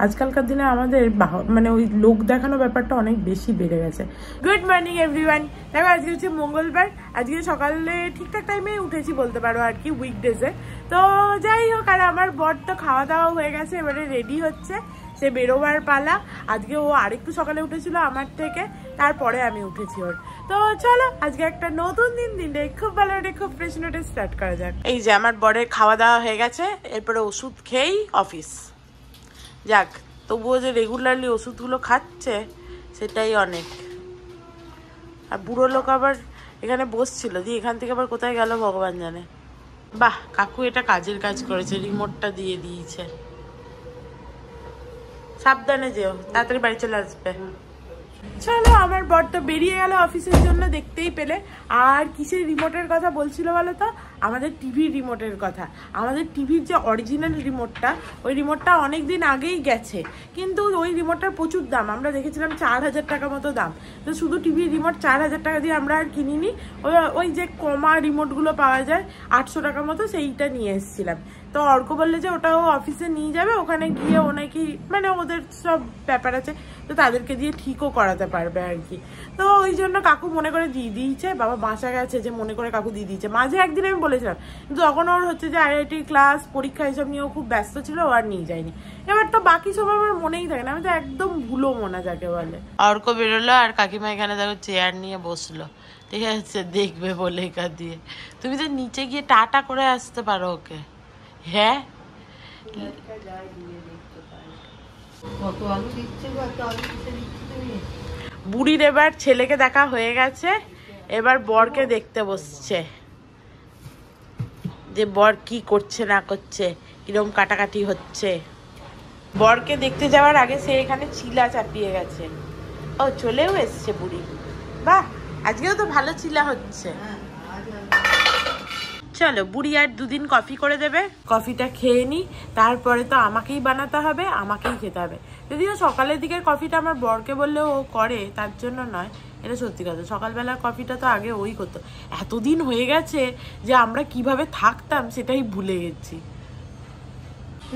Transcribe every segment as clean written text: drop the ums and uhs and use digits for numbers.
আজকালকার দিনে আমাদের মানে ওই লোক দেখানো ব্যাপারটা অনেক বেশি বেড়ে গেছে। Good morning everyone. দেখো আজকে হচ্ছে মঙ্গলবার, আজকে সকালে ঠিকঠাক টাইমে উঠেছি বলতে পারো আর কি, উইকডেজে। তো যাই হোক, আর আমার বর তো খাওয়া দাওয়া হয়ে গেছে, এবারে রেডি হচ্ছে, সে বেরোবার পালা। আজকে ও আরেকটু সকালে উঠেছিল আমার থেকে, তারপরে আমি উঠেছি ওর। তো চলো আজকে একটা নতুন দিনটা খুব ভালো নোটে, খুব ফ্রেশ নোটে স্টার্ট করা যাক। এই যে আমার বরের খাওয়া দাওয়া হয়ে গেছে, এরপরে ওষুধ খেয়েই অফিস যাক। তবুও যে রেগুলারলি ওষুধগুলো খাচ্ছে সেটাই অনেক। আর বুড়ো লোক আবার এখানে বসছিল, দিয়ে এখান থেকে আবার কোথায় গেল ভগবান জানে। বাহ, কাকু এটা কাজের কাজ করেছে, রিমোটটা দিয়ে দিয়েছে। সাবধানে যেও, তাড়াতাড়ি বাড়ি চলে আসবে। চলো, আমার বর তো বেরিয়ে গেল অফিসের জন্য, দেখতেই পেলে। আর কিসের রিমোটের কথা বলছিল বলো তো? আমাদের টিভির রিমোটের কথা। আমাদের টিভির যে অরিজিনাল রিমোটটা, ওই রিমোটটা অনেক দিন আগেই গেছে, কিন্তু ওই রিমোটটার প্রচুর দাম। আমরা দেখেছিলাম 4000 টাকা মতো দাম। তো শুধু টিভির রিমোট 4000 টাকা দিয়ে আমরা আর কিনিনি, ওই যে কমা রিমোটগুলো পাওয়া যায় 800 টাকা মতো, সেইটা নিয়ে এসেছিলাম। তো অর্ক বললে যে ওটাও অফিসে নিয়ে যাবে, ওখানে গিয়ে ও নাকি মানে ওদের সব ব্যাপার আছে, তো তাদেরকে দিয়ে ঠিকও করাতে পারবে আর কি। তো ওই জন্য কাকু মনে করে দিয়ে দিয়েছে। বাবা বাসা গেছে যে মনে করে কাকু দিয়ে দিয়েছে। মাঝে একদিন আমি বলেছিলাম, কিন্তু তখন ওর হচ্ছে যে আইআইটি ক্লাস, পরীক্ষা এসব নিয়েও খুব ব্যস্ত ছিল, ও আর নিয়ে যায়নি। এবার তো বাকি সব আমার মনেই থাকে না, আমি তো একদম ভুলো মনে যাকে বলে। অর্ক বেরোলো আর কাকিমা এখানে দেখো চেয়ার নিয়ে বসলো, ঠিক আছে, দেখবে বলে এখান দিয়ে। তুমি তো নিচে গিয়ে টাটা করে আসতে পারো ওকে। হ্যাঁ, বুড়ির এবার ছেলেকে দেখা হয়ে গেছে, এবার বরকে দেখতে বসছে যে বর কি করছে না করছে, কিরম কাটাকাটি হচ্ছে। বরকে দেখতে যাওয়ার আগে সে এখানে চিলা চাপিয়ে গেছে। ও চলেও এসছে বুড়ি, বাহ, আজকেও তো ভালো চিলা হচ্ছে। চলো, বুড়ি আর দুদিন কফি করে দেবে, কফিটা খেয়ে নি, তারপরে তো আমাকেই বানাতে হবে, আমাকেই খেতে হবে। যদিও সকালের দিকের কফিটা আমার বরকে বললে ও করে, তার জন্য নয়, এটা সত্যি কথা। সকালবেলার কফিটা তো আগে ওই করতো। এতদিন হয়ে গেছে যে আমরা কিভাবে থাকতাম সেটাই ভুলে গেছি।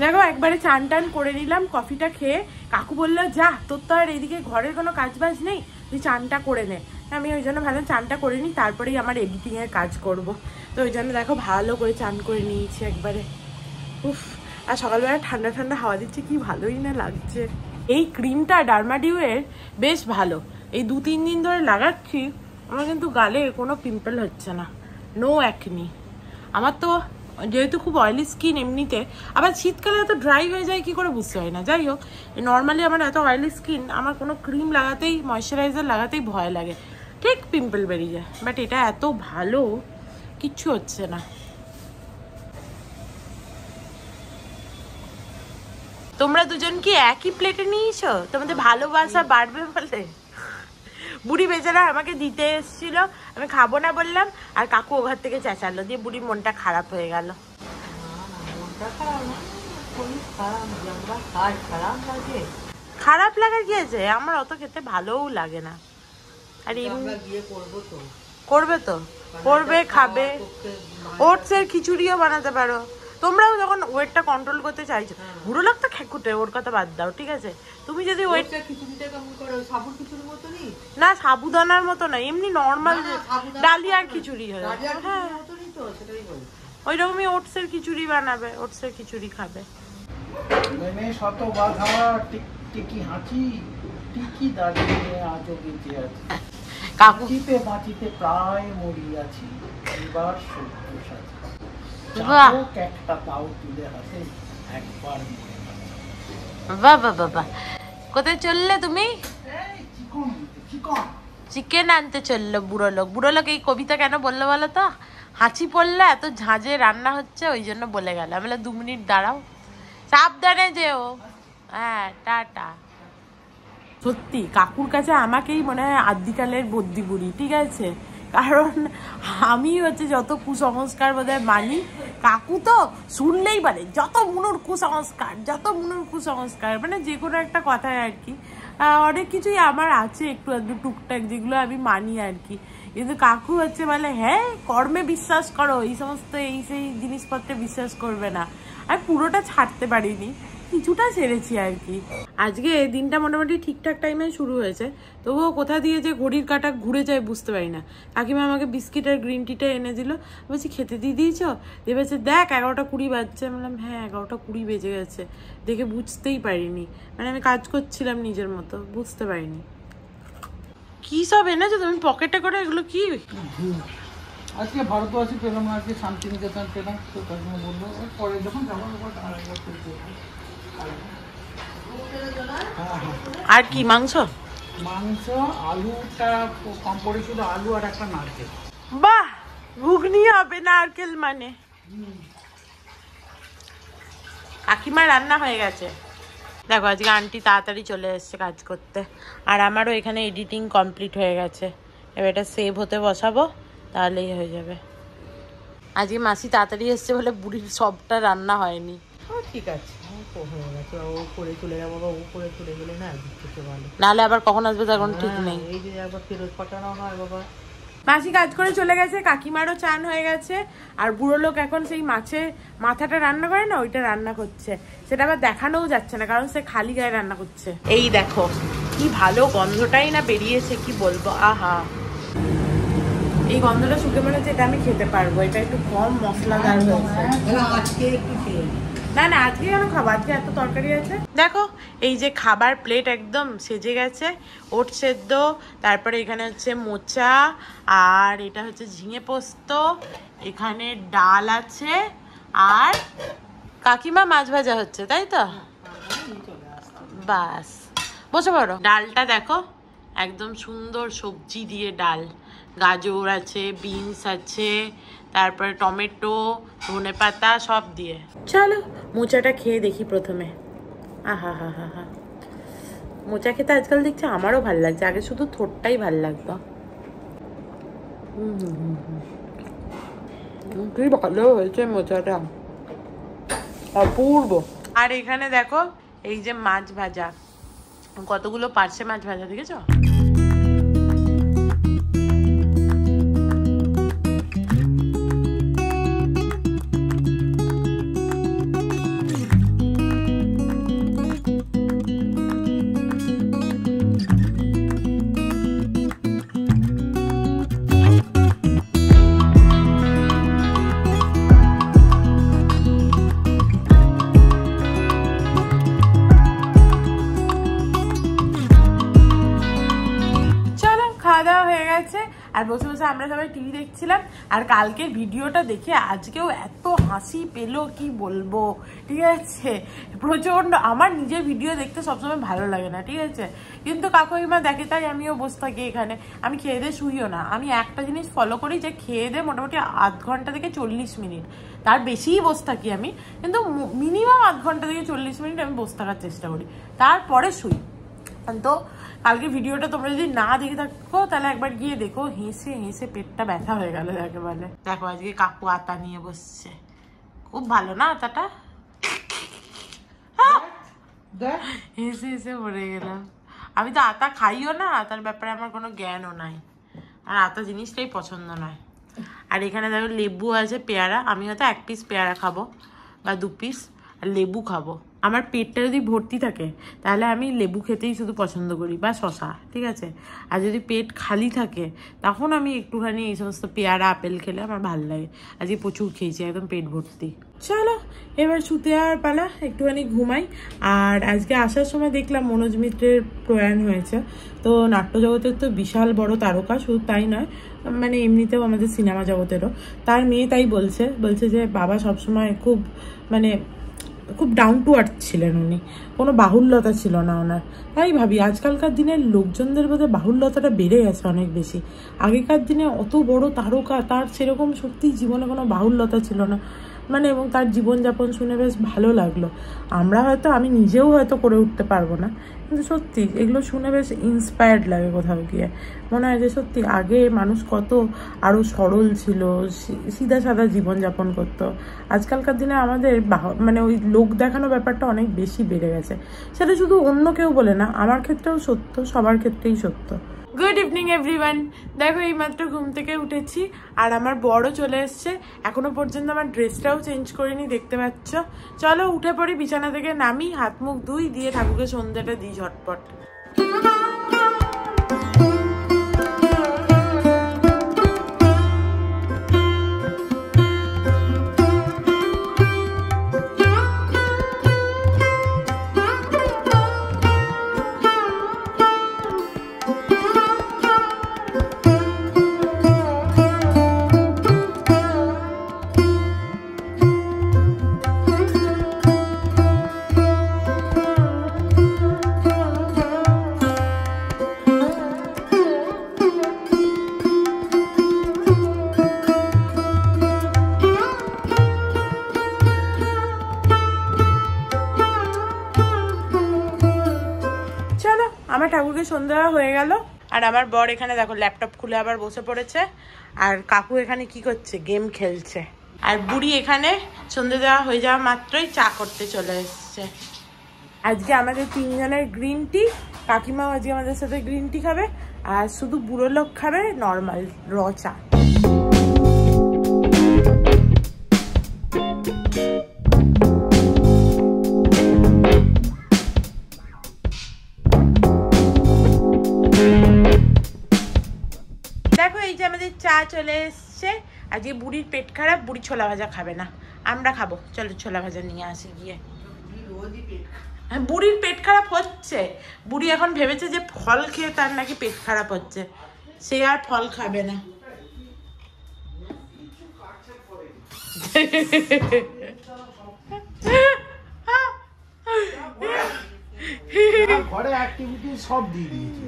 দেখো একবারে চান টান করে নিলাম কফিটা খেয়ে। কাকু বললো যা, তোর তো আর এদিকে ঘরের কোনো কাজ বাজ নেই, তুই চানটা করে নে। আমি ওই জন্য ভাবলাম চানটা করে নিই, তারপরেই আমার এডিটিংয়ের কাজ করব। তো ওই জন্য দেখো ভালো করে চান করে নিয়েছি একবারে। উফ, আর সকালবেলা ঠান্ডা ঠান্ডা হাওয়া দিচ্ছে, কি ভালোই না লাগছে। এই ক্রিমটা ডার্মাডিউয়ের বেশ ভালো, এই 2-3 দিন ধরে লাগাচ্ছি, আমার কিন্তু গালে কোনো পিম্পল হচ্ছে না, নো অ্যাকনি। আমার তো যেহেতু খুব অয়েলি স্কিন এমনিতে, আবার শীতকালে এত ড্রাই হয়ে যায় কি করে বুঝতে পারি না। যাই হোক, নর্মালি আমার এত অয়েলি স্কিন, আমার কোনো ক্রিম লাগাতেই, ময়শ্চারাইজার লাগাতেই ভয় লাগে, ঠিক পিম্পল বেরিয়ে যায়। বাট এটা এত ভালো, কিচ্ছু হচ্ছে না। তোমরা দুজন কি একই প্লেটে নিয়েছো? তোমাদের ভালোবাসা বাড়বে বলে? বুড়ি বেচারা আমাকে দিতে এসেছিল, আমি খাবো না বললাম, আর কাকু ও ঘর থেকে চেঁচালো, দিয়ে বুড়ির মনটা খারাপ হয়ে গেল। খারাপ লাগার কি আছে? আমার অত খেতে ভালোও লাগে না। আর করবে তো করবে, খাবে। ওটসের খিচুড়িও বানাতে পারো। তোমরাও যখন ওয়েটটা কন্ট্রোল করতে চাইছো, বুড়ো লোক তো খেকুটে, ওর কথা বাদ দাও, ঠিক আছে? তুমি যদি ওয়েট, না সাবুদানার মতো না, এমনি নর্মাল ডালিয়ার খিচুড়ি হয়, হ্যাঁ ওই রকমই ওটসের খিচুড়ি বানাবে, ওটসের খিচুড়ি খাবে। শত বাধা টিকি হাঁচি, টিকি দাঁড়িয়ে আজও বেঁচে আছে, কাকুতে বাঁচিতে প্রায় মরিয়াছি, এবার সত্য সাথে একটা পাও তুলে হাতে একবার। বাবা বাবা, কোথায় চললে তুমি? চিকেন আনতে চললো বুড়ো লোক। বুড়ো লোক এই কবিতা কেন বললো বলো তো? হাঁচি পড়লে এত ঝাঁঝে রান্না হচ্ছে, ওই জন্য বলে গেল। আমি 2 মিনিট দাঁড়াও, সাবধানে যেও। হ্যাঁ, টাটা। সত্যি কাকুর কাছে আমাকেই মনে হয় আদিকালের বদ্যি বুড়ি, ঠিক আছে? কারণ আমি হচ্ছে যত কুসংস্কার বোধহয় মানি, কাকু তো শুনলেই বলে যত মুনুর কুসংস্কার, যত মুনুর কুসংস্কার, মানে যে কোনো একটা কথায় আর কি। অনেক কিছুই আমার আছে একটু একটু টুকটাক, যেগুলো আমি মানি আর কি। কিন্তু কাকু হচ্ছে বলে হ্যাঁ কর্মে বিশ্বাস করো, এই সমস্ত এই সেই জিনিসপত্রে বিশ্বাস করবে না। আমি পুরোটা ছাড়তে পারিনি, কিছুটা সেরেছি আর কি। আজকে দিনটা মোটামুটি ঠিকঠাক টাইমে শুরু হয়েছে, তবুও কোথা দিয়ে যে ঘড়ির কাঁটা ঘুরে যায় বুঝতে পারি না। কাকিমা আমাকে বিস্কিট আর গ্রিন টিটা এনে দিল, বলছি খেতে দিয়ে দিয়েছ? দিয়ে বলছে দেখ 11টা 20 বাজছে। আমি বললাম হ্যাঁ 11টা 20 বেজে গেছে। দেখে বুঝতেই পারিনি, মানে আমি কাজ করছিলাম নিজের মতো, বুঝতে পারিনি। কি সব এনেছো তুমি পকেটে করে? এগুলো কি? আজকে ভারতবাসী পেলাম না, আজকে শান্তিনিকেতন পেলাম, তো কাকিমা বললো পরে যখন যাবো আরেকবার করতে। আর কি মাংস? মাংস, আলুটা কম পড়ে, শুধু আলু আর একটা নারকেল। বাহ, ঘুগনি হবে নারকেল মানে। কাকিমা রান্না হয়ে গেছে। দেখো আজকে আন্টি তাড়াতাড়ি চলে এসছে কাজ করতে, আর আমারও এখানে এডিটিং কমপ্লিট হয়ে গেছে। এবার এটা সেভ হতে বসাবো, তাহলেই হয়ে যাবে। আজকে মাসি তাড়াতাড়ি এসছে বলে বুড়ির সবটা রান্না হয়নি। ঠিক আছে, হয়ে গেছে, ও করে চলে যাবো, ও করে চলে গেলে না দিতে ভালো, নাহলে আবার কখন আসবে তার কোনো ঠিক নেই। এই যে একবার ফেরত পাঠানো হয় বাবা। মাসি কাজ করে চলে গেছে, কাকিমারও চান হয়ে গেছে, আর বুড়ো লোক এখন সেই মাছের মাথাটা রান্না করে না, ওইটা রান্না করছে। সেটা আবার দেখানোও যাচ্ছে না, কারণ সে খালি গায়ে রান্না করছে। এই দেখো কি ভালো গন্ধটাই না বেরিয়েছে, কি বলবো। আহা, এই গন্ধটা শুকে মনে হচ্ছে এটা আমি খেতে পারবো। এটা একটু কম মশলাদার হয়েছে। আজকে একটু খেয়ে না না, আজকে কেন খাবো, আজকে এত তরকারি আছে। দেখো এই যে খাবার প্লেট একদম সেজে গেছে। ওট সেদ্ধ, তারপরে এখানে হচ্ছে মোচা, আর এটা হচ্ছে ঝিঙে পোস্ত, এখানে ডাল আছে, আর কাকিমা মাছ ভাজা হচ্ছে, তাই তো? বাস, বসে পড়ো। ডালটা দেখো একদম সুন্দর সবজি দিয়ে ডাল, গাজর আছে, বিনস আছে, তারপরে টমেটো, ধনেপাতা সব দিয়ে। চলো মোচাটা খেয়ে দেখি প্রথমে। আহা হা হা হা, মোচা খেতে আজকাল দেখছি আমারও ভাল লাগছে, আগে শুধু ঠোঁটটাই ভাল লাগতো। কি ভালো হয়েছে মোচাটা, অপূর্ব। আর এখানে দেখো এই যে মাছ ভাজা, কতগুলো পার্শে মাছ ভাজা, দেখেছো? আর বসে বসে আমরা সবাই টিভি দেখছিলাম। আর কালকের ভিডিওটা দেখে আজকেও এত হাসি পেলো কি বলবো, ঠিক আছে? প্রচন্ড। আমার নিজের ভিডিও দেখতে সবসময় ভালো লাগে না, ঠিক আছে, কিন্তু কাকুইমা দেখে তাই আমিও বসে থাকি এখানে। আমি খেয়ে দিয়ে শুইও না। আমি একটা জিনিস ফলো করি, যে খেয়ে দিয়ে মোটামুটি আধ ঘন্টা থেকে 40 মিনিট, তার বেশিই বসে থাকি আমি, কিন্তু মিনিমাম আধ ঘন্টা থেকে 40 মিনিট আমি বসে থাকার চেষ্টা করি, তারপরে শুই। তো কালকে ভিডিওটা তোমরা যদি না দেখে থাকো তাহলে একবার গিয়ে দেখো। হেসে হেসে পেটটা ব্যথা হয়ে গেল একেবারে। দেখো আজকে কাকু আতা নিয়ে বসছে, খুব ভালো না আতাটা? হেসে হেসে মরে গেলাম। আমি তো আতা খাইও না, আতার ব্যাপারে আমার কোনো জ্ঞানও নাই, আর আতা জিনিসটাই পছন্দ নয়। আর এখানে দেখো লেবু আছে, পেয়ারা। আমি হয়তো 1 পিস পেয়ারা খাবো বা 2 পিস, আর লেবু খাবো। আমার পেটটা যদি ভর্তি থাকে তাহলে আমি লেবু খেতেই শুধু পছন্দ করি, বা শশা, ঠিক আছে? আর যদি পেট খালি থাকে তখন আমি একটুখানি এই সমস্ত পেয়ারা আপেল খেলে আমার ভালো লাগে। আজকে প্রচুর খেয়েছি, একদম পেট ভর্তি। চলো এবার শুতে আর পালা, একটুখানি ঘুমাই। আর আজকে আসার সময় দেখলাম মনোজ মিত্রের প্রয়াণ হয়েছে। তো নাট্যজগতের তো বিশাল বড় তারকা, শুধু তাই নয়, মানে এমনিতেও আমাদের সিনেমা জগতেরও। তার মেয়ে তাই বলছে যে বাবা সবসময় খুব মানে খুব ডাউন টু আর্থ ছিলেন উনি, কোনো বাহুল্যতা ছিল না ওনার। তাই ভাবি আজকালকার দিনের লোকজনদের মধ্যে বাহুল্যতাটা বেড়ে গেছে অনেক বেশি। আগেকার দিনে অত বড় তারকা, তার সেরকম সত্যি জীবনে কোনো বাহুল্যতা ছিল না, মানে, এবং তার জীবনযাপন শুনে বেশ ভালো লাগলো। আমরা হয়তো, আমি নিজেও হয়তো করে উঠতে পারবো না, কিন্তু সত্যি এগুলো শুনে বেশ ইন্সপায়ার্ড লাগে। কোথাও গিয়ে মনে হয় যে সত্যি আগে মানুষ কত আরও সরল ছিল, সিধা সাদা জীবনযাপন করতো। আজকালকার দিনে আমাদের মানে ওই লোক দেখানো ব্যাপারটা অনেক বেশি বেড়ে গেছে। সেটা শুধু অন্য কেউ বলে না, আমার ক্ষেত্রেও সত্য, সবার ক্ষেত্রেই সত্য। Good evening everyone. দেখো এইমাত্র ঘুম থেকে উঠেছি আর আমার বড় চলে এসছে। এখনো পর্যন্ত আমার ড্রেসটাও চেঞ্জ করিনি, দেখতে পাচ্ছ। চলো উঠে পড়ি, বিছানা থেকে নামি, হাত মুখ ধুই, দিয়ে ঠাকুরকে সন্ধ্যাটা দিই ঝটপট। আমার ঠাকুরকে সন্ধ্যা হয়ে গেল আর আমার বর এখানে দেখো ল্যাপটপ খুলে আবার বসে পড়েছে, আর কাকু এখানে কি করছে, গেম খেলছে। আর বুড়ি এখানে সন্ধ্যে দেওয়া হয়ে যাওয়া মাত্রই চা করতে চলে এসছে। আজকে আমাদের 3 জনের গ্রিন টি, কাকিমাও আজকে আমাদের সাথে গ্রিন টি খাবে, আর শুধু বুড়ো লোক খাবে নর্মাল র চা। দেখো এই যে আমাদের চা চলে এসছে। আজকে বুড়ির পেট খারাপ, বুড়ি ছোলা ভাজা খাবে না, আমরা খাবো। চলো ছোলা ভাজা নিয়ে আসি গিয়ে। বুড়ির পেট খারাপ হচ্ছে, বুড়ি এখন ভেবেছে যে ফল খেয়ে তার নাকি পেট খারাপ হচ্ছে, সে আর ফল খাবে না। ঘরে অ্যাক্টিভিটি সব দিয়ে দিয়েছে।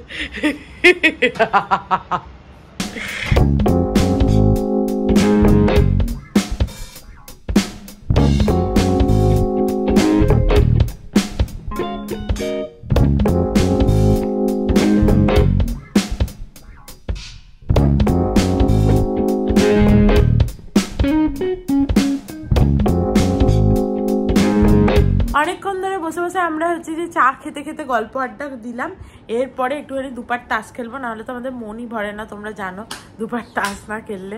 অনেকক্ষণ ধরে বসে বসে আমরা হচ্ছে যে চা খেতে খেতে গল্প আড্ডা দিলাম। এরপরে একটুখানি দুপার তাস খেলবো, নাহলে তো আমাদের মনই ভরে না, তোমরা জানো দুপার তাস না খেললে।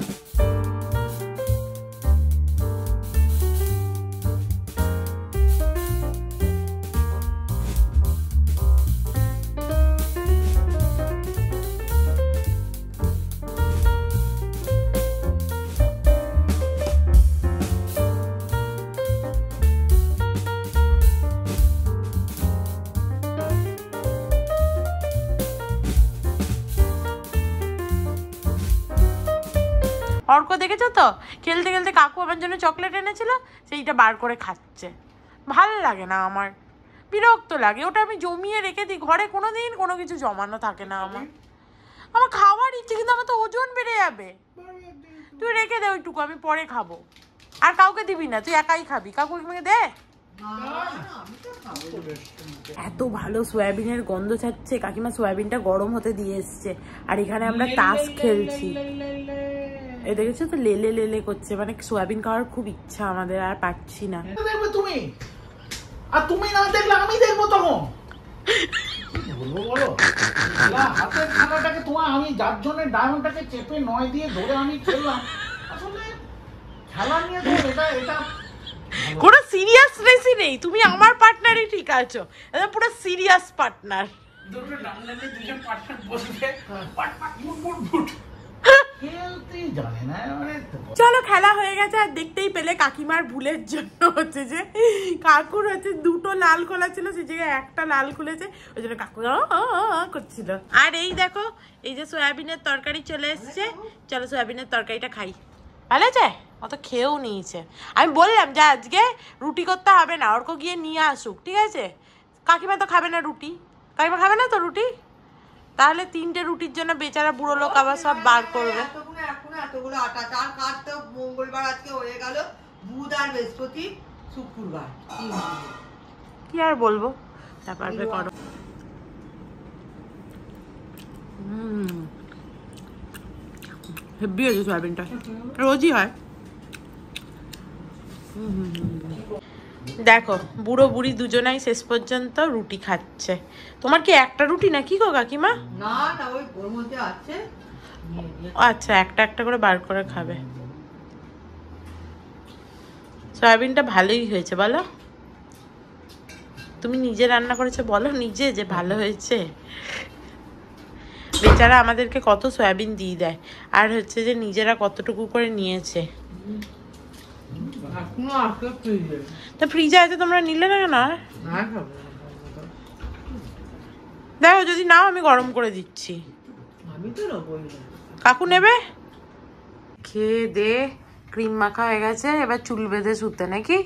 অর্ক দেখেছো তো, খেলতে খেলতে কাকু আমার জন্য চকলেট এনেছিল, সেইটা বার করে খাচ্ছে। ভালো লাগে না আমার, বিরক্ত লাগে। ওটা আমি জমিয়ে রেখে দিই, ঘরে কোনোদিন কোনো কিছু জমানো থাকে না। আমার খাওয়ার ইচ্ছে, কিন্তু আমার তো ওজন বেড়ে যাবে। তুই রেখে দে ওইটুকু, আমি পরে খাবো। আর কাউকে দিবি না, তুই একাই খাবি। কাকু আমাকে দে। এত ভালো সয়াবিনের গন্ধ ছাড়ছে, কাকিমা সয়াবিনটা গরম হতে দিয়ে এসছে, আর এখানে আমরা তাস খেলছি। এই দেখেছো তো, লেলে লেলে করছে, মানে সয়াবিন খাওয়ার খুব ইচ্ছা আমাদের, আর পাচ্ছি না। দেখবে তুমি, আর তুমি না দেখলে আমি দেখবো তখন। বলবো বলো, হাতের খেলাটাকে তোমার আমি যার জন্য ডায়মন্ডটাকে চেপে 9 দিয়ে ধরে আমি খেললাম, আসলে খেলা নিয়ে তো এটা কোনো সিরিয়াসনেসই নেই। তুমি আমার পার্টনারই ঠিক আছো, এটা পুরো সিরিয়াস পার্টনার। দুটো ডান্ডালে দুজন পার্টনার বসবে, ফুট খেলতেই জানে না। চলো খেলা হয়ে গেছে, আর দেখতেই পেলে কাকিমার ভুলের জন্য হচ্ছে যে কাকুর হচ্ছে 2টো লাল খোলা ছিল, সেই জায়গায় একটা লাল খুলেছে, ওই জন্য কাকু করছিল। আর এই দেখো, এই যে সয়াবিনের তরকারি চলে এসছে। চলো সয়াবিনের তরকারিটা খাই। ভালো আছে, অত খেয়েও নিয়েছে। আমি বললাম যে আজকে রুটি করতে হবে না, অর্ক গিয়ে নিয়ে আসুক, ঠিক আছে। কাকিমা তো খাবে না রুটি, কাকিমা খাবে না তো রুটি, তাহলে 3টে রুটির জন্য বেচারা বুড়ো লোক আবার সব বার করবে। এতগুলো আটা চাল কাজ তো মঙ্গলবার আজকে হয়ে গেল, বুধ আর বৃহস্পতি শুক্রবার, কি আর বলবো, তারপরে করো। হেব্বি হয়েছে সয়াবিনটা, রোজই হয়। দেখো বুড়ো বুড়ি দুজনাই শেষ পর্যন্ত রুটি খাচ্ছে। তোমার কি একটা রুটি নাকি গো কাকিমা? না না, ওই ওর মধ্যে আছে। আচ্ছা, একটা একটা করে বার করে খাবে। সয়াবিনটা ভালোই হয়েছে বলো? তুমি নিজে রান্না করেছো, বলো নিজে যে ভালো হয়েছে। বেচারা আমাদেরকে কত সয়াবিন দিয়ে দেয়, আর হচ্ছে যে নিজেরা কতটুকু করে নিয়েছে। তা ফ্রিজে আছে, তোমরা নিলে না কেন? দেখো যদি নাও আমি গরম করে দিচ্ছি। কাকু নেবে? খেয়ে দে ক্রিম মাখা হয়ে গেছে, এবার চুল বেঁধে শুতে নাকি?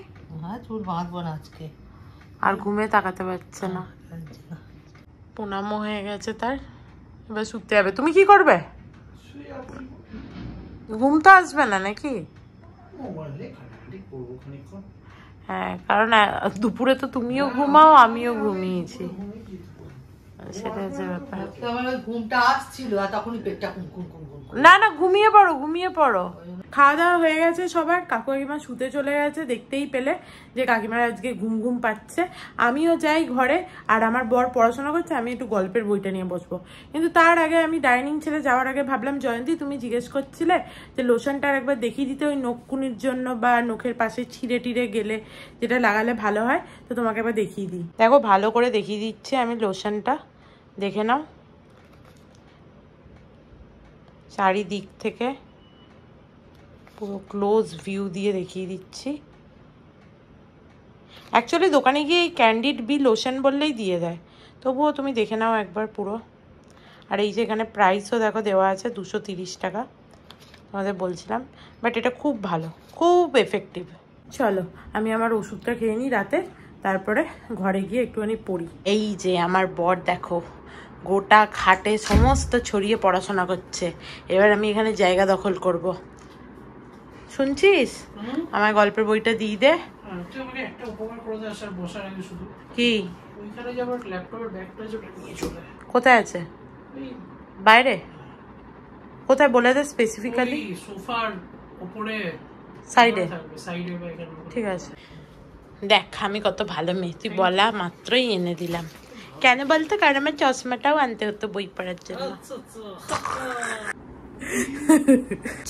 হ্যাঁ, চুল বাঁধবো না আজকে। আর ঘুমে তাকাতে পারছে না, প্রণামও হয়ে গেছে তার, এবার শুতে যাবে। তুমি কি করবে? ঘুম তো আসবে না নাকি? হ্যাঁ, কারণ দুপুরে তো তুমিও ঘুমাও, আমিও ঘুমিয়েছি, সেটা হচ্ছে ব্যাপার। ঘুমটা আসছিল আর তখনই পেটটা কুমকুম কুমকুম। না না, ঘুমিয়ে পড়ো, ঘুমিয়ে পড়ো। খাওয়া দাওয়া হয়ে গেছে সবার, কাকু কাকিমা শুতে চলে গেছে। দেখতেই পেলে যে কাকিমার আজকে ঘুম ঘুম পাচ্ছে। আমিও যাই ঘরে, আর আমার বর পড়াশোনা করছে, আমি একটু গল্পের বইটা নিয়ে বসবো। কিন্তু তার আগে আমি ডাইনিং ছেড়ে যাওয়ার আগে ভাবলাম, জয়ন্তী তুমি জিজ্ঞেস করছিলে যে লোশনটা একবার দেখিয়ে দিতে, ওই নখকুনির জন্য বা নখের পাশে ছিঁড়ে টিড়ে গেলে যেটা লাগালে ভালো হয়, তো তোমাকে একবার দেখিয়ে দিই। দেখো ভালো করে দেখিয়ে দিচ্ছে আমি লোশনটা, দেখে নাও চারিদিক থেকে পুরো ক্লোজ ভিউ দিয়ে দেখিয়ে দিচ্ছি। অ্যাকচুয়ালি দোকানে গিয়ে এই ক্যান্ডিড বি লোশন বললেই দিয়ে দেয়, তবুও তুমি দেখে নাও একবার পুরো। আর এই যে এখানে প্রাইসও দেখো দেওয়া আছে 230 টাকা, তোমাদের বলছিলাম। বাট এটা খুব ভালো, খুব এফেক্টিভ। চলো আমি আমার ওষুধটা খেয়ে নিই রাতে, তারপরে ঘরে গিয়ে একটুখানি পড়ি। এই যে আমার বর দেখো গোটা খাটে সমস্ত ছড়িয়ে পড়াশোনা করছে। এবার আমি এখানে জায়গা দখল করব। শুনছিস? আমার গল্পের বইটা দিয়ে দে। তুই আমাকে একটা উপকার করে দে, আসার বসার আগে শুধু। কি? ওইখানে যে আমার ল্যাপটপের ব্যাগটা যেটা নিয়ে চলে। কোথায় আছে? বাইরে? কোথায় বলে দে স্পেসিফিক্যালি। সোফার উপরে সাইডে? সাইডে বা এখানে। ঠিক আছে। দেখ আমি কত ভালো মেয়ে, তুই বলা মাত্রই এনে দিলাম। কেন বলতো? কারণ আমার চশমাটাও আনতে হতো বই পড়ার জন্য।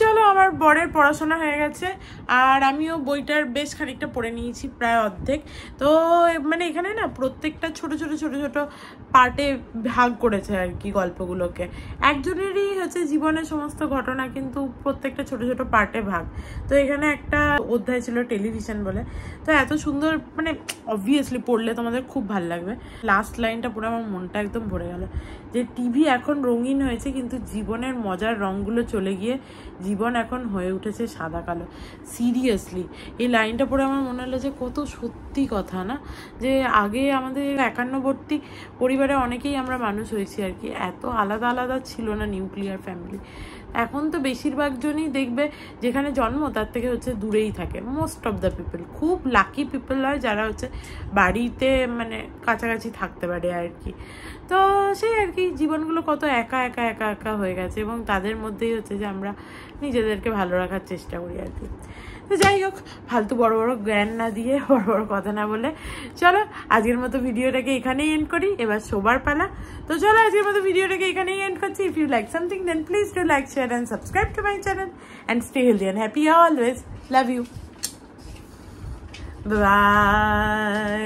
চলো আমার বরের পড়াশোনা হয়ে গেছে, আর আমিও বইটার বেশ খানিকটা পড়ে নিয়েছি, প্রায় অর্ধেক। তো মানে এখানে না প্রত্যেকটা ছোট ছোট ছোট ছোট পার্টে ভাগ করেছে আর কি গল্পগুলোকে। একজনেরই হচ্ছে জীবনের সমস্ত ঘটনা, কিন্তু প্রত্যেকটা ছোট ছোট পার্টে ভাগ। তো এখানে একটা অধ্যায় ছিল টেলিভিশন বলে, তো এত সুন্দর, মানে অবভিয়াসলি পড়লে তোমাদের খুব ভালো লাগবে। লাস্ট লাইনটা পুরো আমার মনটা একদম ভরে গেল, যে টিভি এখন রঙিন হয়েছে কিন্তু জীবনের মজার রঙগুলো চলে গিয়ে জীবন এখন হয়ে উঠেছে সাদা কালো। সিরিয়াসলি এই লাইনটা পড়ে আমার মনে হলো যে কত সত্যি কথা না, যে আগে আমাদের 51বর্তী পরিবারে অনেকেই আমরা মানুষ হয়েছি আর কি, এত আলাদা আলাদা ছিল না নিউক্লিয়ার ফ্যামিলি। এখন তো বেশিরভাগ জনই দেখবে যেখানে জন্ম তার থেকে হচ্ছে দূরেই থাকে, মোস্ট অফ দ্য পিপল। খুব লাকি পিপল হয় যারা হচ্ছে বাড়িতে মানে কাছাকাছি থাকতে পারে আর কি। তো সেই আর কি জীবনগুলো কত একা একা একা একা হয়ে গেছে, এবং তাদের মধ্যেই হচ্ছে যে আমরা নিজেদেরকে ভালো রাখার চেষ্টা করি আর কি। তো যাই হোক, ফালতু বড় বড় জ্ঞান না দিয়ে, বড় বড় কথা না বলে, চলো আজকের মতো ভিডিওটাকে এখানেই এন্ড করি। এবার শোবার পালা। তো চলো আজকের মতো ভিডিওটাকে এখানেই এন্ড করছি। If you like something then please do like, share and subscribe to my channel and stay healthy and happy always. Love you, by.